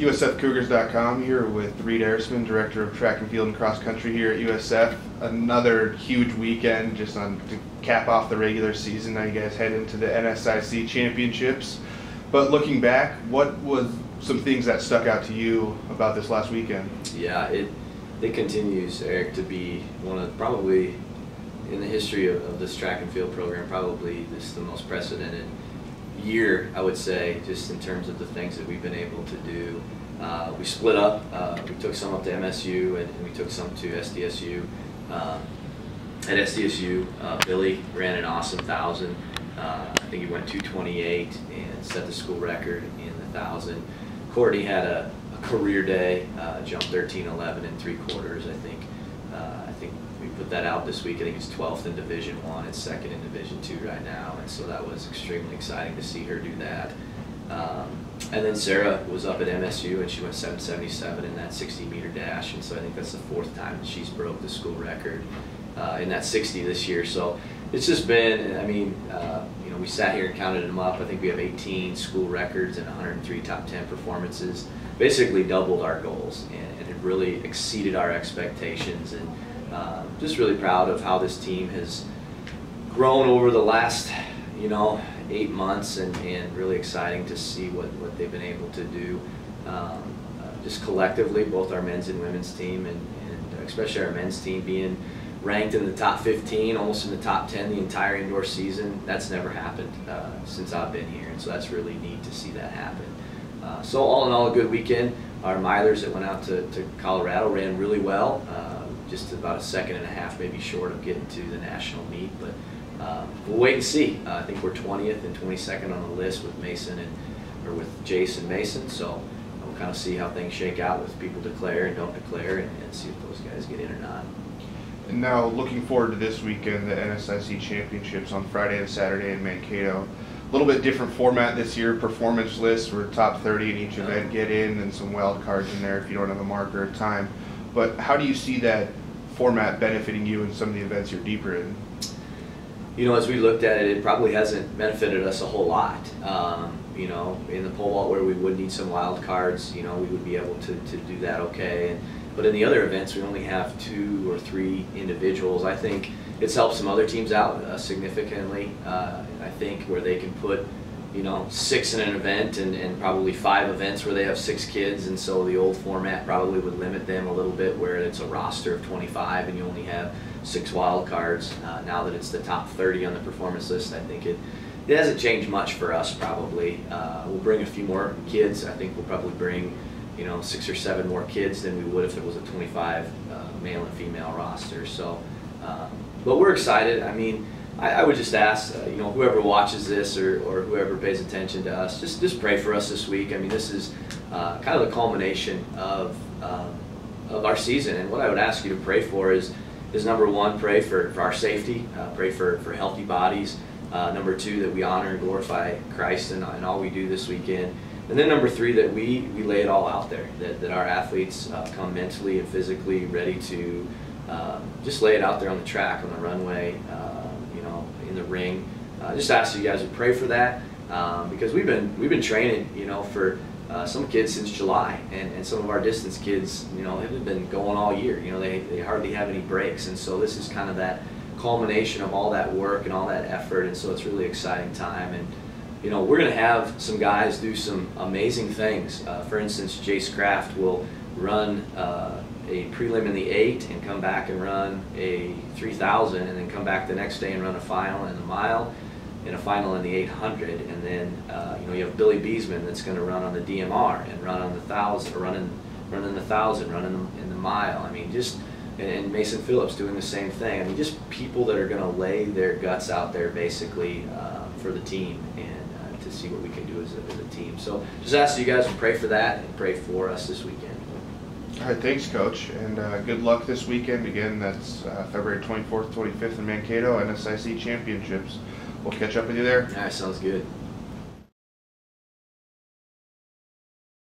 USFCougars.com here with Reid Ehrisman, Director of Track and Field and Cross Country here at USF. Another huge weekend just to cap off the regular season. Now you guys head into the NSIC championships. But looking back, what was some things that stuck out to you about this last weekend? Yeah, it continues, Eric, to be one of probably in the history of this track and field program, probably this the most precedented year, I would say, just in terms of the things that we've been able to do. We split up. We took some up to MSU and we took some to SDSU. At SDSU, Billy ran an awesome 1,000. I think he went 2:28 and set the school record in the 1,000. Courtney had a career day, jumped 13:11 and 3/4. I think we put that out this week. I think it's 12th in Division I and 2nd in Division II right now, and so that was extremely exciting to see her do that. And then Sarah was up at MSU and she went 7:77 in that 60-meter dash, and so I think that's the 4th time that she's broke the school record in that 60 this year. So it's just been, I mean, you know, we sat here and counted them up. I think we have 18 school records and 103 top 10 performances. Basically doubled our goals, and it really exceeded our expectations. And just really proud of how this team has grown over the last, you know, 8 months, and really exciting to see what they've been able to do just collectively, both our men's and women's team, and especially our men's team being ranked in the top 15, almost in the top 10 the entire indoor season. That's never happened since I've been here, and so that's really neat to see that happen. So all in all, a good weekend. Our milers that went out to Colorado ran really well, just about a 1.5 seconds maybe short of getting to the national meet, but we'll wait and see. I think we're 20th and 22nd on the list with with Jason Mason, so we'll kind of see how things shake out with people declare and don't declare, and see if those guys get in or not. And now looking forward to this weekend, the NSIC championships on Friday and Saturday in Mankato. A little bit different format this year, performance lists where top 30 in each event get in, and some wild cards in there if you don't have a marker of time. But how do you see that format benefiting you in some of the events you're deeper in? You know, as we looked at it, it probably hasn't benefited us a whole lot. You know, in the pole vault where we would need some wild cards, you know, we would be able to do that okay. But in the other events, we only have 2 or 3 individuals. I think it's helped some other teams out significantly. I think where they can put, you know, 6 in an event and probably 5 events where they have 6 kids, and so the old format probably would limit them a little bit where it's a roster of 25 and you only have 6 wild cards. Now that it's the top 30 on the performance list, I think it hasn't changed much for us probably. We'll bring a few more kids. I think we'll probably bring, you know, 6 or 7 more kids than we would if it was a 25 male and female roster. So, but we're excited. I mean, I would just ask, you know, whoever watches this or whoever pays attention to us, just pray for us this week. I mean, this is kind of the culmination of our season, and what I would ask you to pray for is number 1, pray for our safety, pray for healthy bodies. Number 2, that we honor and glorify Christ in all we do this weekend. And then number 3, that we lay it all out there, that our athletes come mentally and physically ready to just lay it out there on the track, on the runway, you know, in the ring. Just ask you guys to pray for that, because we've been training, you know, for some kids since July, and some of our distance kids, you know, have been going all year. You know, they hardly have any breaks, and so this is kind of that culmination of all that work and all that effort, and so it's really exciting time. And you know, we're going to have some guys do some amazing things. For instance, Jace Kraft will run a prelim in the 8 and come back and run a 3,000, and then come back the next day and run a final in the mile and a final in the 800. And then you know, you have Billy Beesman that's going to run on the DMR and run on the 1,000, or run in the 1,000, run in the mile. I mean, just, and Mason Phillips doing the same thing. I mean, just people that are going to lay their guts out there basically for the team, and to see what we can do as a team. So just ask you guys to pray for that and pray for us this weekend. All right, thanks, Coach, and good luck this weekend. Again, that's February 24th, 25th in Mankato, NSIC Championships. We'll catch up with you there. All right, sounds good.